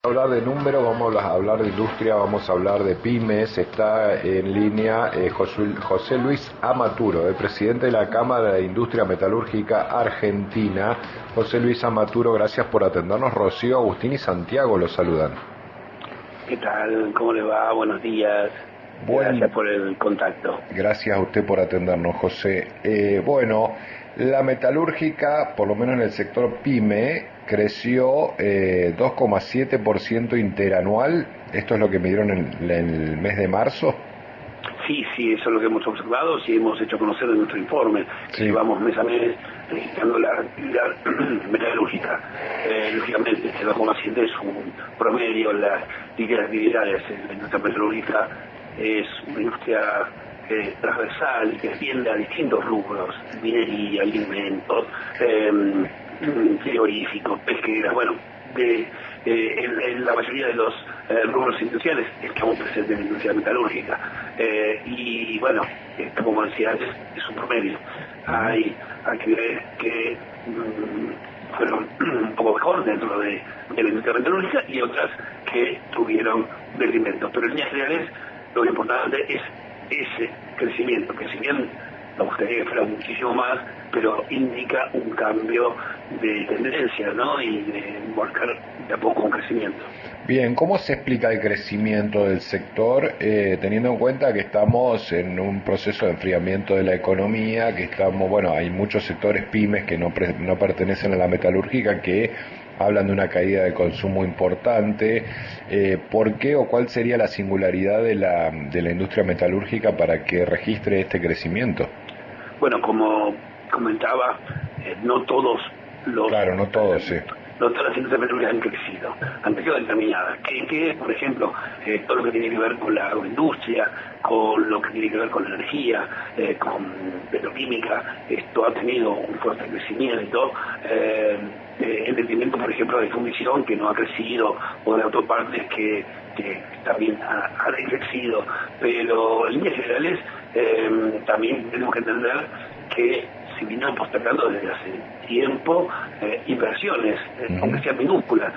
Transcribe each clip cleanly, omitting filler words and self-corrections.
Hablar de números, vamos a hablar de industria, vamos a hablar de pymes. Está en línea José Luis Amaturo, el presidente de la Cámara de Industria Metalúrgica Argentina. José Luis Amaturo, gracias por atendernos. Rocío, Agustín y Santiago los saludan. ¿Qué tal? ¿Cómo le va? Buenos días. Gracias por el contacto. Gracias a usted por atendernos, José. La metalúrgica, por lo menos en el sector PYME, creció 2,7% interanual. Esto es lo que me dieron en el mes de marzo. Sí, eso es lo que hemos observado, sí hemos hecho conocer en nuestro informe. Sí. Llevamos mes a mes registrando la actividad metalúrgica. Lógicamente, este 2,7 es un promedio. Las líneas de actividades en la industria metalúrgica es una industria transversal que atiende a distintos rubros: minería, alimentos, frigoríficos, pesqueras. Bueno, en la mayoría de los rubros industriales estamos presentes en la industria metalúrgica. Y bueno, como decía antes, es un promedio. Hay actividades que fueron un poco mejor dentro de la industria metalúrgica y otras que tuvieron decrementos. Pero en líneas generales, lo importante es ese crecimiento, que si bien nos gustaría que fuera muchísimo más, pero indica un cambio de tendencia, ¿no? Y de marcar de a poco un crecimiento. Bien, ¿cómo se explica el crecimiento del sector, teniendo en cuenta que estamos en un proceso de enfriamiento de la economía, hay muchos sectores pymes que no pertenecen a la metalúrgica, que hablan de una caída de consumo importante? ¿Por qué o cuál sería la singularidad de la industria metalúrgica para que registre este crecimiento? Bueno, como comentaba, no todos los... Claro, no todos, sí. No todas las industrias metalúrgicas han crecido determinadas. Que por ejemplo, todo lo que tiene que ver con la agroindustria, con lo que tiene que ver con la energía, con petroquímica, esto ha tenido un fuerte crecimiento. El detrimento, por ejemplo, de fundición, que no ha crecido, o de autopartes, que también ha decrecido. Pero en líneas generales, también tenemos que entender que se vinieron postergando desde hace tiempo inversiones, aunque sean minúsculas,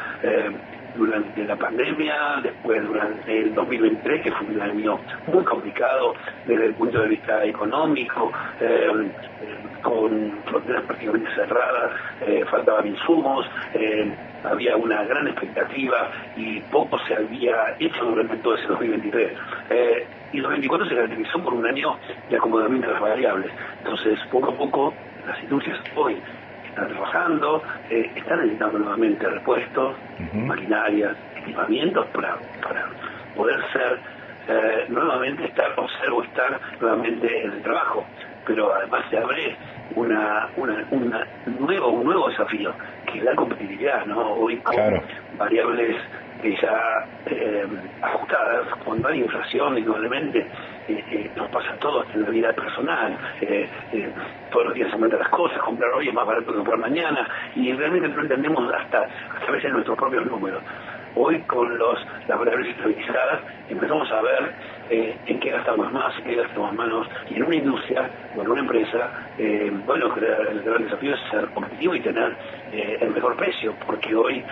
durante la pandemia, después durante el 2023, que fue un año muy complicado desde el punto de vista económico, con fronteras prácticamente cerradas, faltaban insumos, había una gran expectativa y poco se había hecho durante todo ese 2023. Y 2024 se caracterizó por un año de acomodamiento de las variables. Entonces, poco a poco, las industrias hoy están trabajando, están necesitando nuevamente repuestos, maquinarias, equipamientos para poder ser nuevamente estar nuevamente en el trabajo. Pero además se abre un nuevo desafío, que es la competitividad, ¿no? Hoy con variables ya ajustadas, cuando hay inflación, indudablemente nos pasa a todos en la vida personal. Todos los días se aumentan las cosas, comprar hoy es más barato que comprar mañana, y realmente no entendemos hasta a veces nuestros propios números. Hoy, con las variables estabilizadas, empezamos a ver en qué gastamos más, en qué gastamos menos, y en una industria o en una empresa, el gran desafío es ser competitivo y tener el mejor precio, porque hoy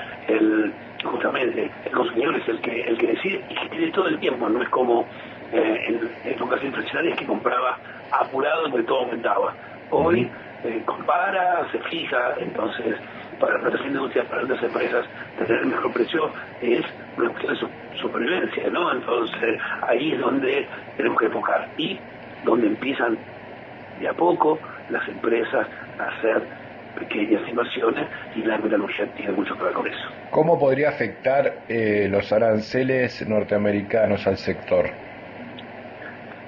justamente el consumidor es el que decide y que tiene todo el tiempo. No es como en ocasiones tradicionales, que compraba apurado y todo aumentaba. Hoy compara, se fija. Entonces, para nuestras industrias, para nuestras empresas, tener el mejor precio es una cuestión de supervivencia, ¿no? Entonces, ahí es donde tenemos que enfocar, y donde empiezan de a poco las empresas a hacer pequeñas inversiones, y la metalurgia tiene mucho que ver con eso. ¿Cómo podría afectar los aranceles norteamericanos al sector?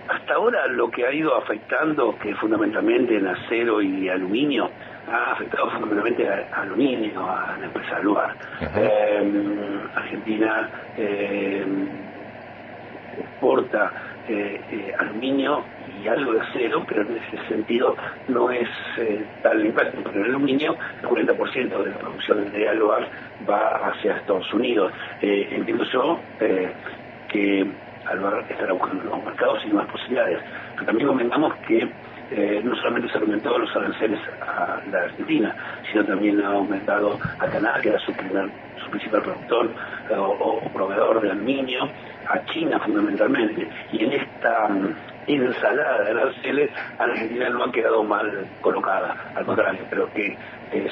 Hasta ahora, lo que ha ido afectando, que fundamentalmente en acero y aluminio, ha afectado fundamentalmente a aluminio, a la empresa Aluar. Argentina exporta aluminio y algo de acero, pero en ese sentido no es tal el impacto. Pero el aluminio, el 40% de la producción de Aluar va hacia Estados Unidos. Entiendo yo que Aluar estará buscando nuevos mercados y nuevas posibilidades. Pero también comentamos que no solamente se aumentó los aranceles a la Argentina, sino también ha aumentado a Canadá, que era su principal productor o proveedor de aluminio, a China fundamentalmente, y en esta ensalada de aranceles Argentina no ha quedado mal colocada, al contrario, pero que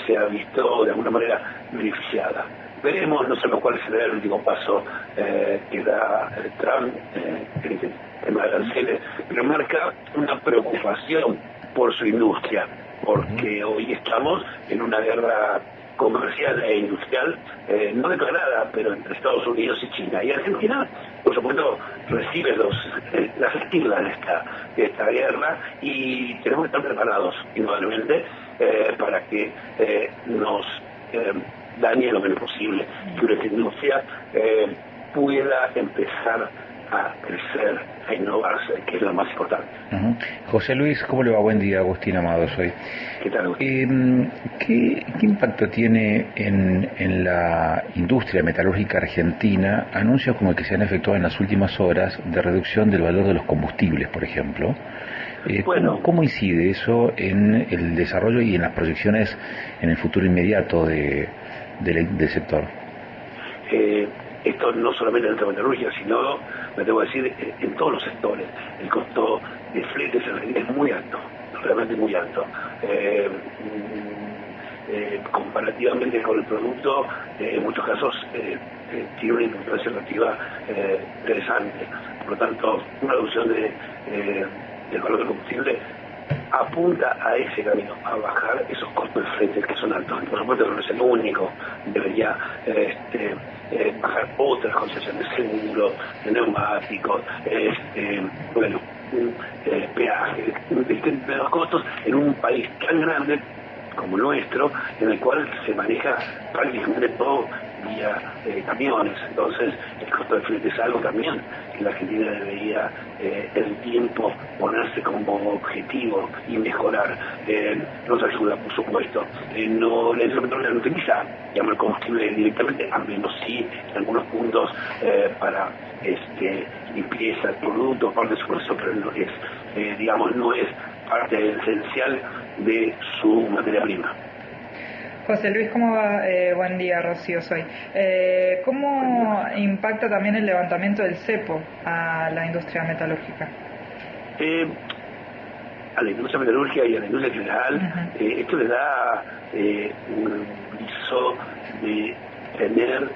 se ha visto de alguna manera beneficiada. Veremos, no sabemos cuál será el último paso que da Trump en este tema de aranceles, pero marca una preocupación por su industria, porque hoy estamos en una guerra comercial e industrial no declarada, pero entre Estados Unidos y China. Y Argentina, por supuesto, recibe las estigmas de esta guerra, y tenemos que estar preparados, indudablemente, para que nos dañe lo menos posible, que nuestra industria pueda empezar a crecer, a innovarse, que es lo más importante. José Luis, ¿cómo le va? Buen día, Agustín Amado soy. ¿Qué tal, Agustín? ¿Qué impacto tiene en la industria metalúrgica argentina anuncios como el que se han efectuado en las últimas horas de reducción del valor de los combustibles, por ejemplo? ¿Cómo incide eso en el desarrollo y en las proyecciones en el futuro inmediato del sector? Esto no solamente en la metalurgia, sino, me debo decir, en todos los sectores. El costo de fletes es muy alto, realmente muy alto. Comparativamente con el producto, en muchos casos tiene una importancia relativa interesante. Por lo tanto, una reducción del valor del combustible apunta a ese camino, a bajar esos costos de fletes que son altos. Por supuesto que no es el único, debería bajar otras concesiones de seguro, de neumáticos, peajes, de los costos en un país tan grande como nuestro, en el cual se maneja prácticamente todo vía camiones. Entonces el costo del flete es algo también que la Argentina debería el tiempo ponerse como objetivo y mejorar. Nos ayuda, por supuesto. La industria petrolera no utiliza, el combustible directamente, a menos sí en algunos puntos para limpieza del producto, parte de su proceso, pero no es, no es parte esencial de su materia prima. José Luis, ¿cómo va? Buen día, Rocío soy. ¿Cómo impacta también el levantamiento del cepo a la industria metalúrgica? A la industria metalúrgica y a la industria general, esto le da un viso de tener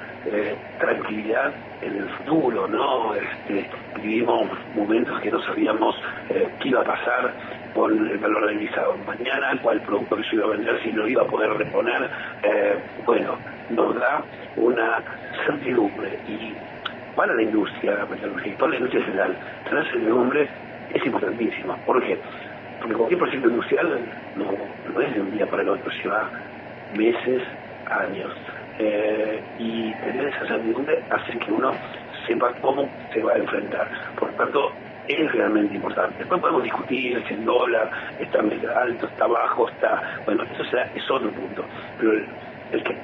tranquilidad en el futuro, ¿no? Vivimos momentos que no sabíamos qué iba a pasar con el valor del visado mañana, cuál producto que se iba a vender, si lo iba a poder reponer. Nos da una certidumbre, y para la industria metalúrgica y para la industria general, tener certidumbre es importantísimo. ¿Por qué? Porque cualquier proyecto industrial no es de un día para el otro, lleva meses, años. Y tener esa certidumbre hace que uno sepa cómo se va a enfrentar. Por lo tanto, es realmente importante. Después podemos discutir si el dólar está medio alto, está bajo, bueno, eso es otro punto. Pero el que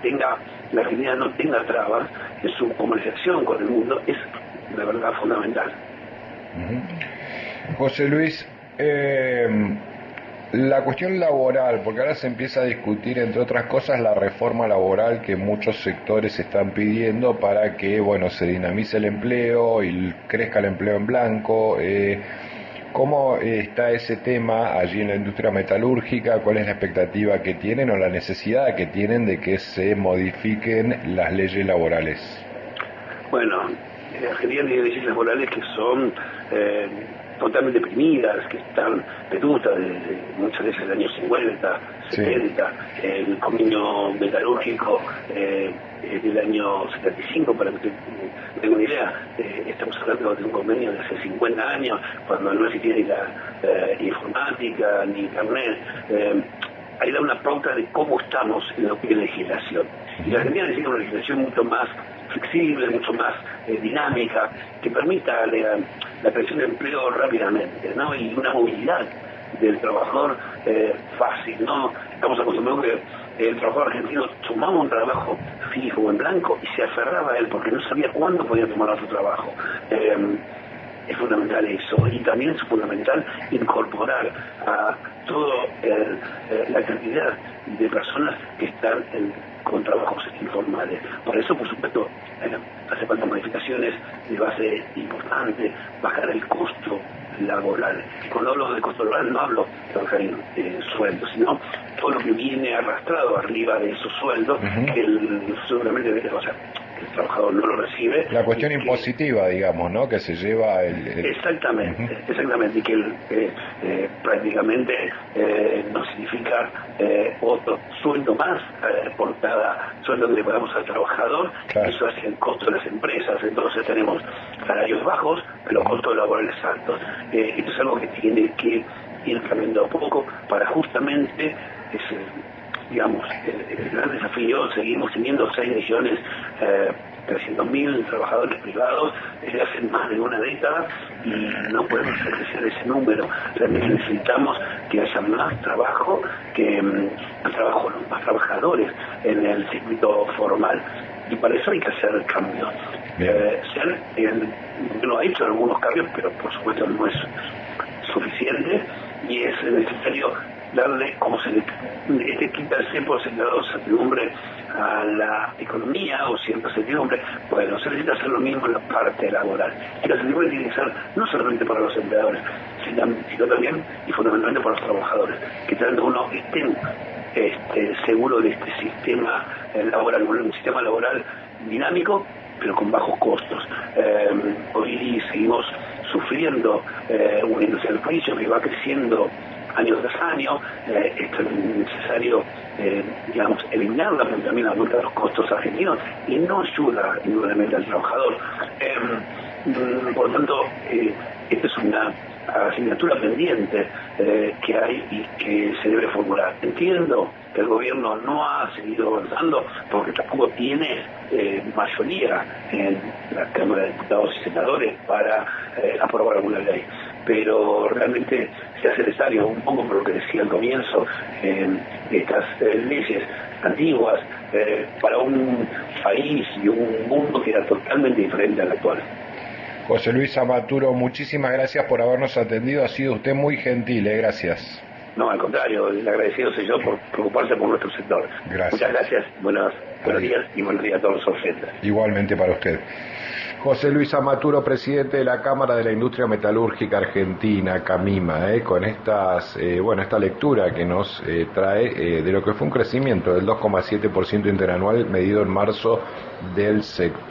la Argentina no tenga trabas en su comercialización con el mundo es de verdad fundamental. José Luis, la cuestión laboral, porque ahora se empieza a discutir, entre otras cosas, la reforma laboral que muchos sectores están pidiendo para que, se dinamice el empleo y crezca el empleo en blanco. ¿Cómo está ese tema allí en la industria metalúrgica? ¿Cuál es la expectativa que tienen o la necesidad que tienen de que se modifiquen las leyes laborales? Bueno, Argentina tiene leyes laborales que son totalmente deprimidas, que están vetustas desde muchas veces del año 50, 70, el convenio metalúrgico del año 75, para que usted tenga una idea, estamos hablando de un convenio de hace 50 años, cuando no existía ni la informática, ni internet. Ahí da una pauta de cómo estamos en lo que es legislación. Y la Argentina necesita una legislación mucho más flexible, mucho más dinámica, que permita la creación de empleo rápidamente, ¿no? Y una movilidad del trabajador fácil, ¿no? Estamos acostumbrados que el trabajador argentino tomaba un trabajo fijo en blanco y se aferraba a él porque no sabía cuándo podía tomar otro trabajo. Es fundamental eso, y también es fundamental incorporar a toda la cantidad de personas que están con trabajos informales. Por eso, por supuesto, hace falta modificaciones de base importante, bajar el costo laboral. Cuando hablo de costo laboral no hablo de trabajar en sueldos, sino todo lo que viene arrastrado arriba de esos sueldos, que seguramente el trabajador no lo recibe. La cuestión impositiva, digamos, ¿no? Que se lleva Exactamente, exactamente, y que prácticamente no significa otro sueldo más por cada sueldo que le pagamos al trabajador. Claro. Eso hace el costo de las empresas. Entonces tenemos salarios bajos, pero costos laborales altos. Esto es algo que tiene que ir cambiando poco para justamente digamos, el gran desafío. Seguimos teniendo 6.300.000 trabajadores privados desde hace más de una década y no podemos hacer crecer ese número. Realmente necesitamos que haya más trabajo, más trabajadores en el circuito formal. Y para eso hay que hacer cambios. Lo ha hecho algunos cambios, pero por supuesto no es suficiente y es necesario darle, como se le quita el cepo, se le da certidumbre a la economía o cierta certidumbre. Bueno, se necesita hacer lo mismo en la parte laboral. Y la certidumbre tiene que ser no solamente para los empleadores, sino también y fundamentalmente para los trabajadores, que tanto uno estén seguro de este sistema laboral, un sistema laboral dinámico, pero con bajos costos. Hoy seguimos sufriendo una industria del país que va creciendo año tras año. Esto es necesario, digamos, eliminarla, porque también aumenta los costos argentinos y no ayuda indudablemente al trabajador. Por lo tanto, esta es una asignatura pendiente que hay y que se debe formular. Entiendo que el gobierno no ha seguido avanzando porque tampoco tiene mayoría en la Cámara de Diputados y Senadores para aprobar alguna ley, pero realmente se hace necesario, un poco por lo que decía al comienzo, estas leyes antiguas para un país y un mundo que era totalmente diferente al actual. José Luis Amaturo, muchísimas gracias por habernos atendido, ha sido usted muy gentil, gracias. No, al contrario, el agradecido soy yo por preocuparse por nuestro sector. Gracias. Muchas gracias, buenos días y buenos días a todos los oyentes. Igualmente para usted. José Luis Amaturo, presidente de la Cámara de la Industria Metalúrgica Argentina, CAMIMA, con esta lectura que nos trae de lo que fue un crecimiento del 2,7% interanual medido en marzo del sector.